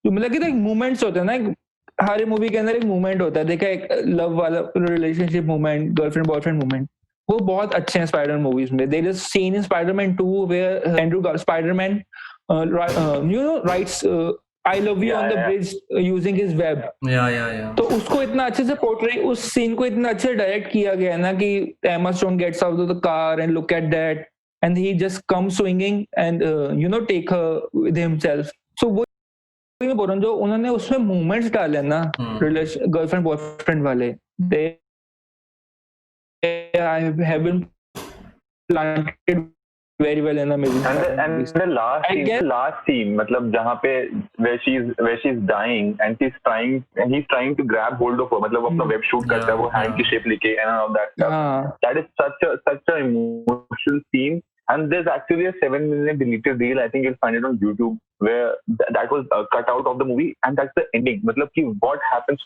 मतलब कि एक moments होते हैं ना, हर movie के अंदर एक moment होता है. देखा एक लव वाला relationship moment, girlfriend boyfriend moment, वो बहुत अच्छे हैं स्पाइडरमैन मूवीज में. There is scene in Spiderman 2 where Andrew Spiderman writes I love you on the bridge using his web. तो उसको इतना अच्छे से पोर्ट्रे, उस सीन को इतना अच्छे से डायरेक्ट किया गया ना कि Emma Stone gets out of the car and look at that and he just comes swinging and take her with himself. So वो मैं बोल रहा हूँ, जो उन्होंने उसमें मूवमेंट्स डाले ना गर्लफ्रेंड बॉयफ्रेंड वाले, they have been planted very well in Amazing. And the last scene, मतलब जहाँ पे where she's dying and he's trying to grab hold of her, मतलब अपना वेब शूट करता है वो हैंड की शेप लेके and all that stuff. That is such a emotional scene. And there's actually a 7-minute deleted reel. I think you'll find it on YouTube where that was cut out of the movie, and that's the ending. मतलब कि what happens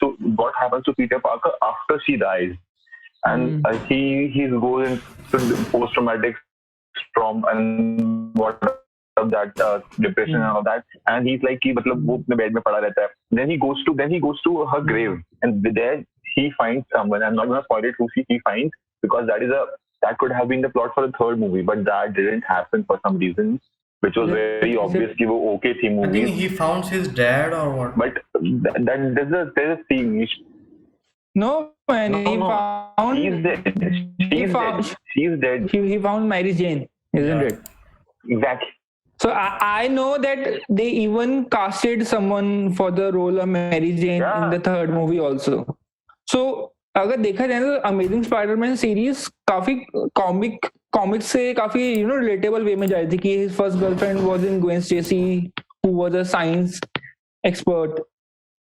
to Peter Parker after she dies, and he goes into post-traumatic storm and what of that depression and all that, and he's like कि मतलब वो अपने bed में पड़ा रहता है. Then he goes to her grave, and there he finds someone. I'm not gonna spoil it who he finds, because that could have been the plot for the third movie, but that didn't happen for some reason, which was very obvious कि वो okay थी movie. I think he found his dad or what? But there's a scene. No, man, he found. He's dead. She's dead. He found Mary Jane, isn't it? Exactly. So I know that they even casted someone for the role of Mary Jane in the third movie also. So अगर देखा जाए तो amazing Spiderman series काफी comics से काफी relatable way में जा रही थी कि his first girlfriend was in Gwen Stacy who was a science expert,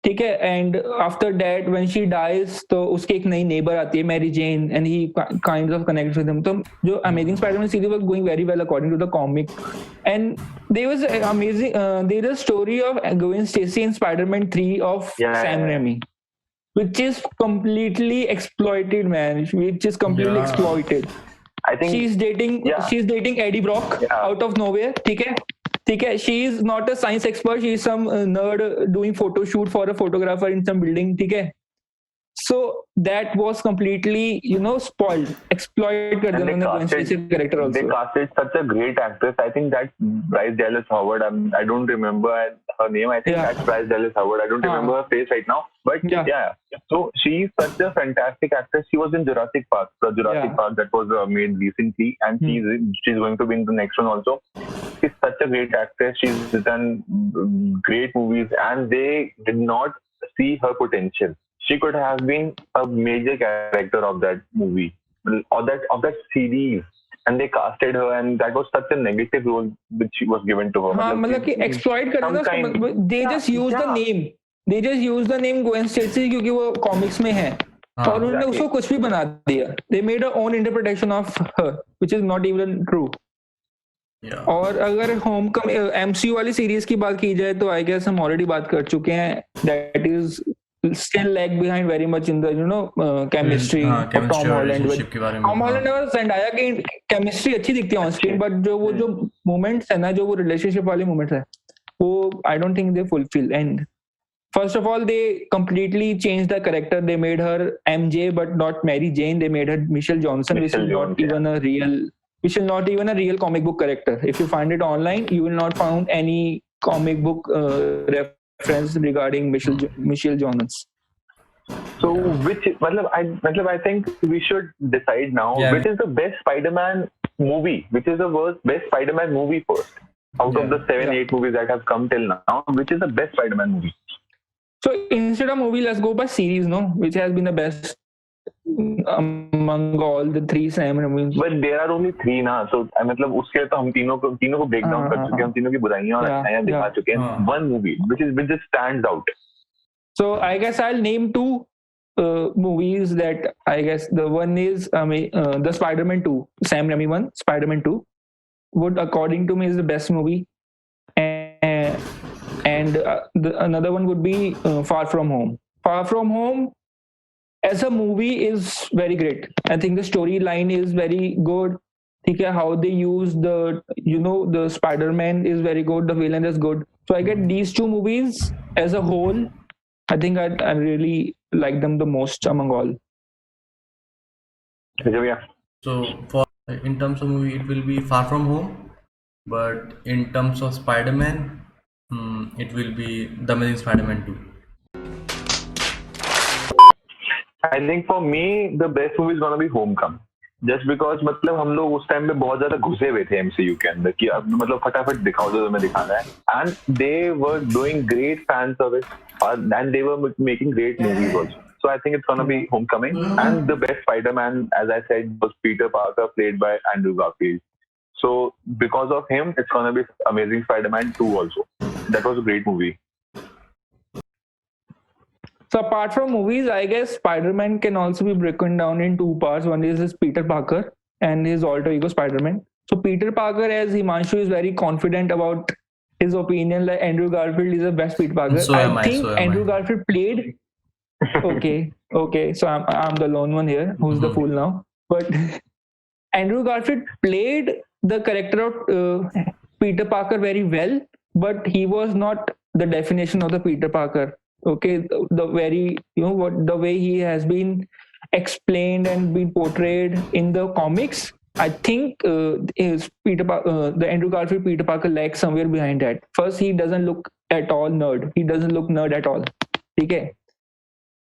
ठीक है, and after that when she dies तो उसकी एक नई नेबर आती है Mary Jane and he kind of connects with him. तो जो amazing Spiderman series was going very well according to the comic, and there was amazing there is a story of Gwen Stacy in Spiderman 3 of Sam Raimi, which is completely exploited, man. Which is completely exploited. I think she's dating Eddie Brock out of nowhere. ठीक है. She is not a science expert. She is some nerd doing photo shoot for a photographer in some building. ठीक है. So that was completely, spoiled, exploited कर दिया उन्होंने character also. They casted such a great actress. I think that Bryce Dallas Howard. I don't remember her name. I think that's Bryce Dallas Howard. I don't remember her face right now. But yeah. So she's such a fantastic actress. She was in Jurassic Park. The Jurassic Park that was made recently, and she's going to be in the next one also. She's such a great actress. She's done great movies, and they did not see her potential. She could have been a major character of that movie or that series, and they casted her, and that was such a negative role which she was given to her. मतलब कि exploit करना, they just use the name. They just use the name Gwen Stacy क्योंकि वो comics में है और उन्होंने उसको कुछ भी बना दिया. They made their own interpretation of her, which is not even true. और अगर MCU वाली सीरीज की बात की जाए तो आई गेस हम ऑलरेडी बात कर चुके हैं. That is still lag behind very much in the chemistry of Tom Holland. Tom Holland और Zendaya की chemistry अच्छी दिखती है on screen, but जो moments है ना, जो वो relationship वाले moments है, वो I don't think they fulfill. And first of all, they completely changed the character. They made her MJ, but not Mary Jane. They made her Michelle Johnson, which is not even a real comic book character. If you find it online, you will not find any comic book reference regarding Michelle Johnson. So I think we should decide now which is the best Spider-Man movie, which is the best Spider-Man movie first. out of the 7-8 movies that have come till now, which is the best Spider-Man movie. So instead of movie, let's go by series, no? Which has been the best among all the 3 Sam movies. But there are only 3 ना, so मतलब उसके तो हम तीनों को break down कर चुके हैं, हम तीनों की बुराइयां और अच्छाइयां दिखा चुके हैं. One movie which just stands out. So I guess I'll name 2 movies that I guess the one is the Spider-Man 2, Sam Raimi one, Spider-Man 2 would according to me is the best movie, and another one would be Far From Home. Far From Home as a movie is very great. I think the storyline is very good. How they use the Spider-Man is very good, the villain is good. So I get these 2 movies as a whole. I think I really like them the most among all. So for in terms of movie, it will be Far From Home, but in terms of Spider-Man, it will be The Amazing Spider-Man 2. I think for me the best movie is gonna be Homecoming, just because मतलब हम लोग उस time में बहुत ज्यादा घुसे हुए थे MCU के अंदर कि अब मतलब फटाफट दिखाओ जो तुम्हें दिखाना है, and they were doing great fan service and they were making great movies also. So I think it's gonna be Homecoming, and the best Spider-Man, as I said, was Peter Parker, played by Andrew Garfield. So because of him, it's gonna be Amazing Spider-Man 2 also. That was a great movie. So apart from movies, I guess Spider-Man can also be broken down in 2 parts. One is his Peter Parker and his alter ego Spider-Man. So Peter Parker, as Himanshu is very confident about his opinion, like Andrew Garfield is the best Peter Parker. So I think Andrew Garfield played. Okay. So I'm the lone one here who's the fool now. But Andrew Garfield played the character of Peter Parker very well, but he was not the definition of the Peter Parker. Okay, the very the way he has been explained and been portrayed in the comics, I think the Andrew Garfield Peter Parker lags somewhere behind that. First, he doesn't look at all nerd. He doesn't look nerd at all. Okay.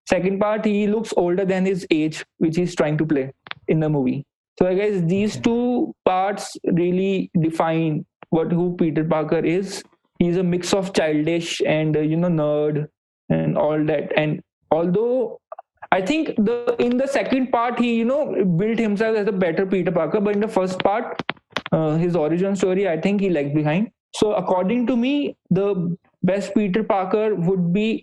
Second part, he looks older than his age, which he's trying to play in the movie. So I guess these 2 parts really define who Peter Parker is. He's a mix of childish and nerd and all that. And although I think in the second part he built himself as a better Peter Parker, but in the first part his origin story, I think he lagged behind. So according to me, the best Peter Parker would be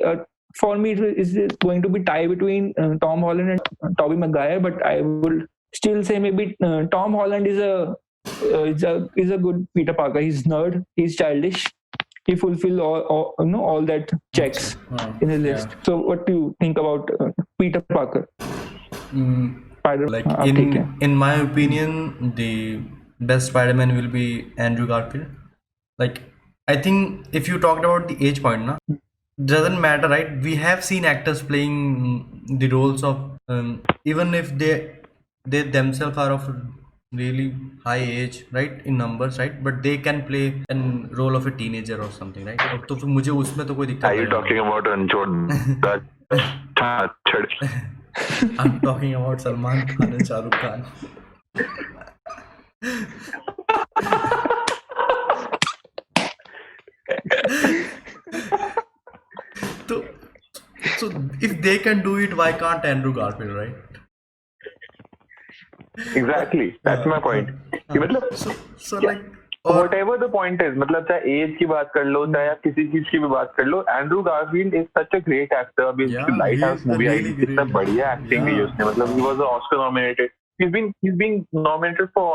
for me it is going to be tie between Tom Holland and Tobey Maguire, but I would still say maybe Tom Holland is a good Peter Parker. He's nerd, he's childish, he fulfill all that checks in his list. So what do you think about Peter Parker? Like in my opinion, the best Spider-Man will be Andrew Garfield. Like I think if you talked about the age point, doesn't matter, right? We have seen actors playing the roles of even if they themselves are of really high age, right, in numbers, right, but they can play a role of a teenager or something, right? तो फिर मुझे उसमें तो कोई दिक्कत नहीं है. Are you talking about I'm talking about Salman Khan and Shah Rukh Khan. So if they can do it, why can't Andrew Garfield, right? Exactly, that's my point. मतलब so like whatever the point is, मतलब चाहे as की बात कर लो, चाहे आप किसी चीज की भी बात कर लो, Andrew Garfield is such a great actor. अभी लाइट हाउस मूवी आई, कितना बढ़िया एक्टिंग की उसने. मतलब he was Oscar nominated. He's been nominated for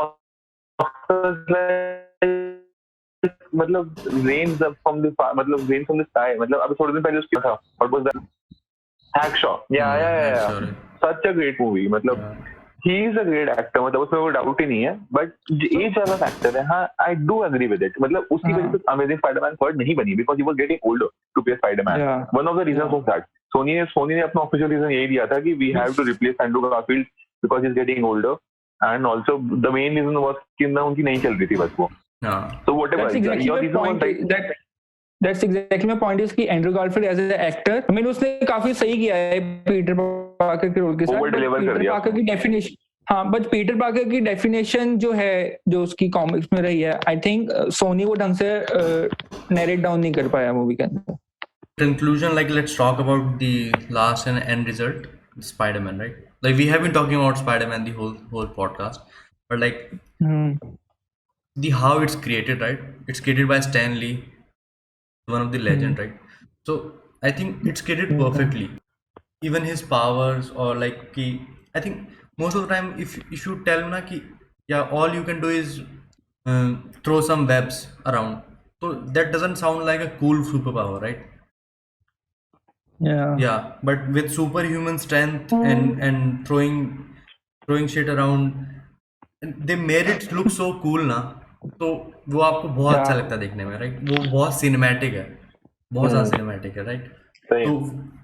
मतलब Rain from the Sky. मतलब अभी थोड़े दिन पहले उसकी था. What was that? Hacksaw. Yeah. Such a great movie. मतलब he is a great actor. मतलब उसमें कोई डाउट ही नहीं है. But एज वाला फैक्टर है. हाँ, I do agree with it. मतलब उसकी वजह से Amazing Spider-Man 3 नहीं बनी because he was getting older to play Spider-Man. One of the reasons was that Sony ने अपना ऑफिशियल रीजन यही दिया था कि we have to replace Andrew Garfield because he's getting older, and also the main reason was कि ना उनकी नहीं चल रही थी बस वो. So whatever. That's exactly your reason was like That's exactly my point is कि Andrew Garfield as an actor, I mean उसने काफी सही किया है पीटर पार्कर के रोल के साथ. Over deliver कर दिया. पार्कर की डेफिनेशन, हाँ, बट पीटर पार्कर की डेफिनेशन जो है, जो उसकी कॉमिक्स में रही है, आई थिंक सोनी वो ढंग से नैरेट डाउन नहीं कर पाया मूवी के अंदर. Conclusion, like let's talk about the last and end result, Spider-Man, right? Like we have been talking about Spider-Man the whole podcast, but like the how it's created, right? It's created by Stan Lee, one of the legend, right? So I think it's created perfectly. Even his powers, or like I think most of the time if you tell na ki yeah, all you can do is throw some webs around, so that doesn't sound like a cool superpower, right? Yeah, but with superhuman strength and throwing shit around, they made it look so cool ना, तो वो आपको बहुत अच्छा लगता है देखने में, राइट? वो बहुत सिनेमैटिक है, बहुत ज़्यादा सिनेमैटिक है, राइट?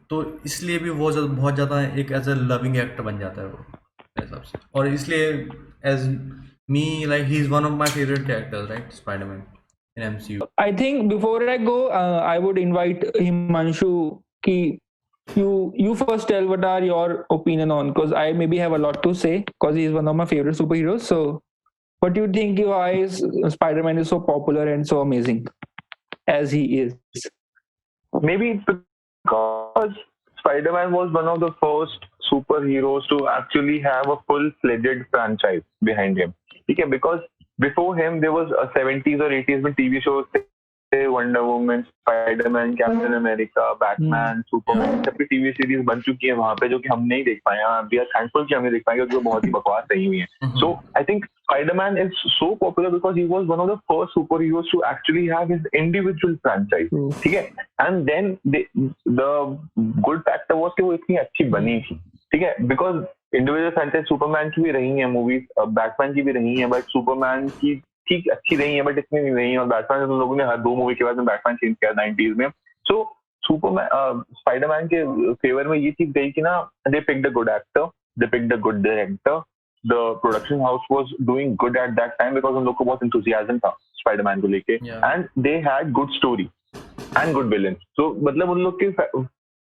तो इसलिए भी वो बहुत ज़्यादा एक एज अ लविंग एक्टर बन जाता है वो मेरे हिसाब से, और इसलिए as me like he is one of my favourite characters, right? Spiderman in MCU. I think before I go, I would invite Himanshu ki you first tell what are your opinion on, because I maybe have a lot to say because he is one of my favorite superheroes. So what do you think why is Spider-Man is so popular and so amazing as he is? Maybe it's because Spider-Man was one of the first superheroes to actually have a full-fledged franchise behind him. Okay, because before him there was a 70s or 80s में TV shows थे, wonder woman, Spiderman, captain America, Batman, Superman, सबकी TV series बन चुकी है वहाँ पे, जो कि हम नहीं देख पाए. वी आर थैंकफुल कि हमने देख पाए, क्योंकि वो बहुत ही बकवास रही हुई है. So I think Spider-Man is so popular because he was one of the first superheroes to actually have his individual franchise. ठीक है, and then the good factor was कि वो इतनी अच्छी बनी थी. ठीक है, because इंडिविजुअल फ्रेंचाइज सुपरमैन की भी रही है मूवीज, बैटमैन की भी रही है, बट सुपरमैन की ठीक अच्छी रही है, बट इतनी नहीं रही है. और बैटमैन हम लोगों ने हर 2 मूवी के बाद में बैटमैन चेंज किया 90s में. सो सुपरमैन स्पाइडरमैन के फेवर में ये चीज गई कि ना, they picked a good actor, they picked a good director, the production house was doing good at that time because उन लोग को बहुत एंथुसियाज्म था स्पाइडरमैन को लेके, and they had good story and good villain. तो मतलब उन लोग के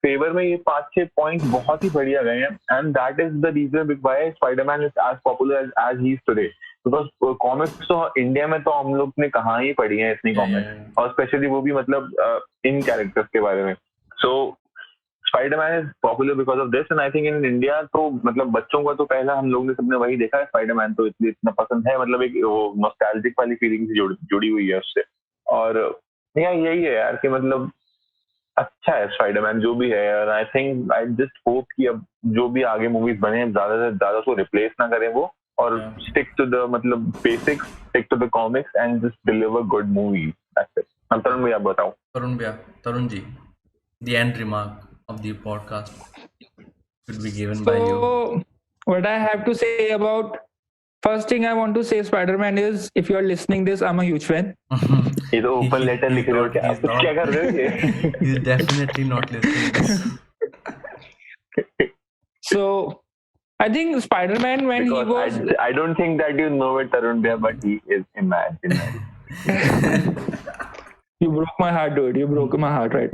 फेवर में ये 5-6 पॉइंट बहुत ही बढ़िया गए हैं, and that is the reason why Spiderman is as popular as he is today. Because comics तो इंडिया में तो हम लोग ने कहाँ ही पढ़ी है इतनी कॉमिक्स, और स्पेशली वो भी मतलब इन कैरेक्टर्स के बारे में. So Spiderman is popular because of this, and I think in India तो मतलब बच्चों का तो पहला हम लोग ने सबने वही देखा है स्पाइडरमैन, तो इसलिए इतना पसंद है. मतलब एक वो नॉस्टैल्जिक वाली फीलिंग से जुड़ी हुई है उससे. और यही है यार कि मतलब अच्छा है स्पाइडरमैन जो भी है. और I think I just hope कि अब जो भी आगे मूवीज बने ज्यादा से ज्यादा उसको रिप्लेस ना करें वो, और स्टिक टू द मतलब basics, stick to the comics and just deliver good movies. That's it. हम तरुण भैया बताओ. Tarun ji, the end remark of the podcast should be given by you. So what I have to say about, first thing I want to say Spider-Man is, if you are listening this, I'm a huge fan. ये तो open letter लिख रहे हो क्या? क्या कर रहे हो ये? He's definitely not listening. So I think Spider-Man when because he was, I don't think that you know it, Tarun Bhaiya, but he is imaginary. You broke my heart, dude. You broke my heart, right?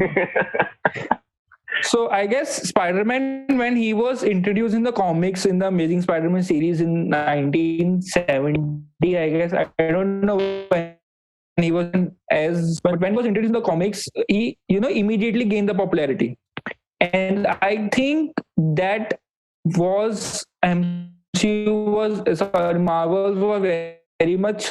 So I guess Spider-Man when he was introduced in the comics in the Amazing Spider-Man series in 1970, I guess, I don't know when he was but when he was introduced in the comics, he immediately gained the popularity, and I think that was Marvel were very much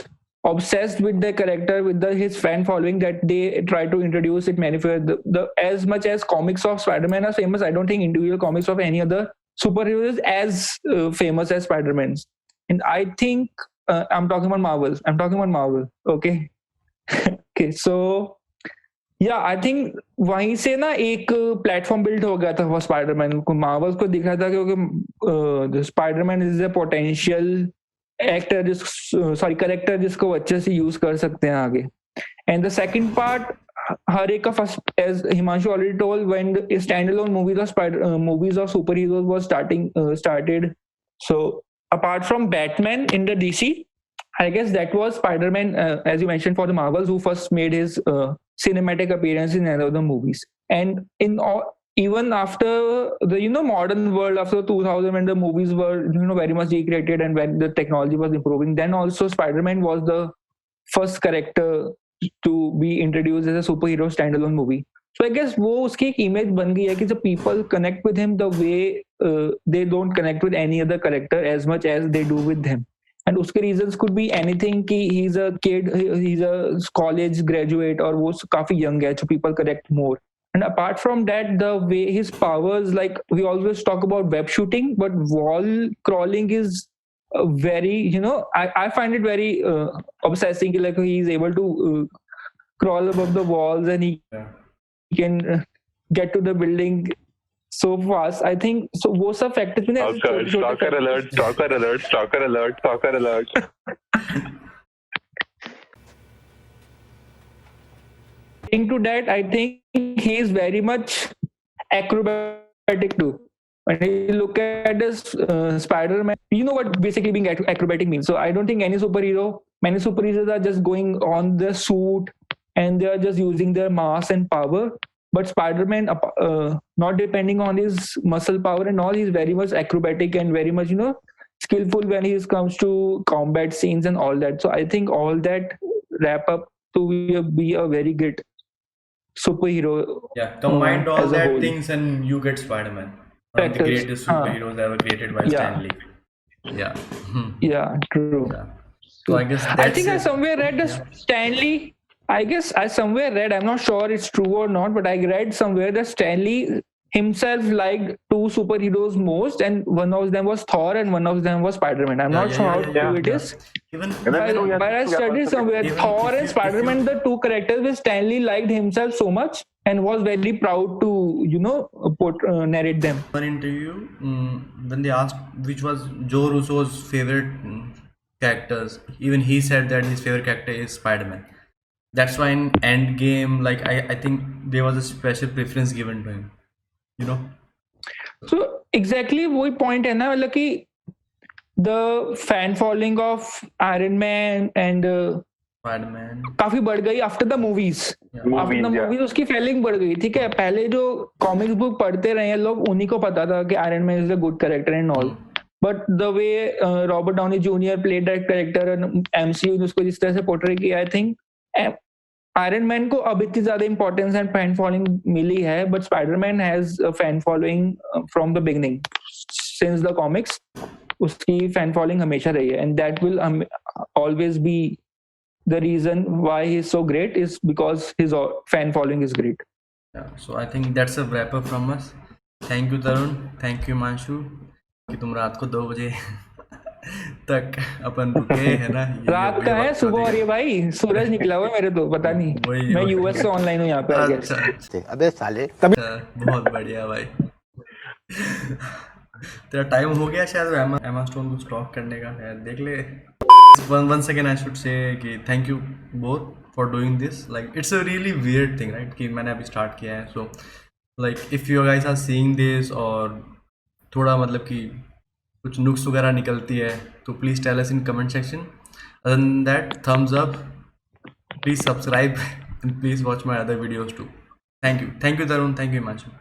obsessed with the character, with his fan following, that they try to introduce it, manifest the as much as comics of Spider-Man are famous. I don't think individual comics of any other superheroes is as famous as Spider-Man's. And I think I'm talking about Marvel. Okay. Okay, so yeah, I think वहीं से ना एक platform build हो गया था for Spiderman को. Marvels को दिख रहा था क्योंकि Spiderman is a potential character जिसको अच्छे से यूज कर सकते हैं आगे. एंड द सेकंड पार्ट, हर एक का first, as Himanshu already told, when the standalone movies of super heroes was started. So apart from Batman in the DC, I guess that was Spider-Man, as you mentioned, for the Marvels, who first made his cinematic appearance in other movies. And in all, even after the modern world, after 2000, when the movies were very much recreated and when the technology was improving, then also Spider-Man was the first character to be introduced as a superhero standalone movie. So I guess वो उसकी एक image बन गई है कि जब people connect with him the way they don't connect with any other character as much as they do with him. And उसके reasons could be anything कि he's a kid, he's a college graduate और वो काफी young है, so people connect more. And apart from that, the way his powers, like we always talk about web shooting, but wall crawling is very, I find it very obsessing. Like he's able to crawl above the walls and he can get to the building so fast. I think so. वो सब factors में Stalker alert. Into that, I think he is very much acrobatic too. When you look at this Spider-Man, you know what basically being acrobatic means. So I don't think many superheroes are just going on the suit and they are just using their mass and power. But Spider-Man, not depending on his muscle power and all, he's very much acrobatic and very much, skillful when he comes to combat scenes and all that. So I think all that wrap up to be a very good superhero. Yeah, combined all that things and you get Spider-Man. One of the greatest superheroes ever created by Stan Lee. Yeah. Yeah, true. Yeah. So I guess that's I think I somewhere read that Stan Lee, I'm not sure it's true or not, but I read somewhere that Stan Lee himself liked two superheroes most, and one of them was Thor and one of them was Spider-Man. I'm not sure how true it is. But I studied somewhere Thor and Spider-Man, the two characters which Stan Lee liked himself so much and was very proud to, narrate them. One interview, when they asked which was Joe Russo's favorite characters, even he said that his favorite character is Spider-Man. That's why in Endgame, like I think there was a special preference given to him. So exactly वही point है ना, मतलब कि the fan following of Iron Man and Spider-Man काफी बढ़ गई after the movies. After the movies उसकी falling बढ़ गई. ठीक है, पहले जो कॉमिक्स बुक पढ़ते रहे हैं लोग, उन्हीं को पता था कि iron man is a good character and all. But the way Robert Downey junior played that character and MCU ने उसको जिस तरह से पोर्ट्रे किया, आई थिंक आयरन मैन को अब इतनी ज्यादा इंपॉर्टेंस एंड फैन फॉलोइंग मिली है, but Spiderman has a fan following from the beginning since the comics. उसकी फैन फॉलोइंग हमेशा रही है, and that will always be the reason why he's so great is because his fan following is great. Yeah, so I think that's a wrap up from us. Thank you Tarun, thank you Manshu कि तुम रात को 2 बजे तक अपन रुके है ना. रात का है, सुबह हो रही है भाई, सूरज निकला हुआ है मेरे तो पता नहीं, मैं यूएस से ऑनलाइन हूँ यहाँ पे. अच्छा, अबे साले बहुत बढ़िया भाई. तेरा टाइम हो गया शायद एमा स्टोन को स्टॉक करने का है, देख ले. Once again I should say कि thank you both for doing this. Like it's a really weird thing, right? कि मैंने अभी start किया है. So like if you guys are seeing this और थोड़ा मतलब कि कुछ नुक्स वगैरह निकलती है तो please tell us in comment section. Other than that, thumbs up. Please subscribe and please watch my other videos too. Thank you Tarun, thank you Himanshu.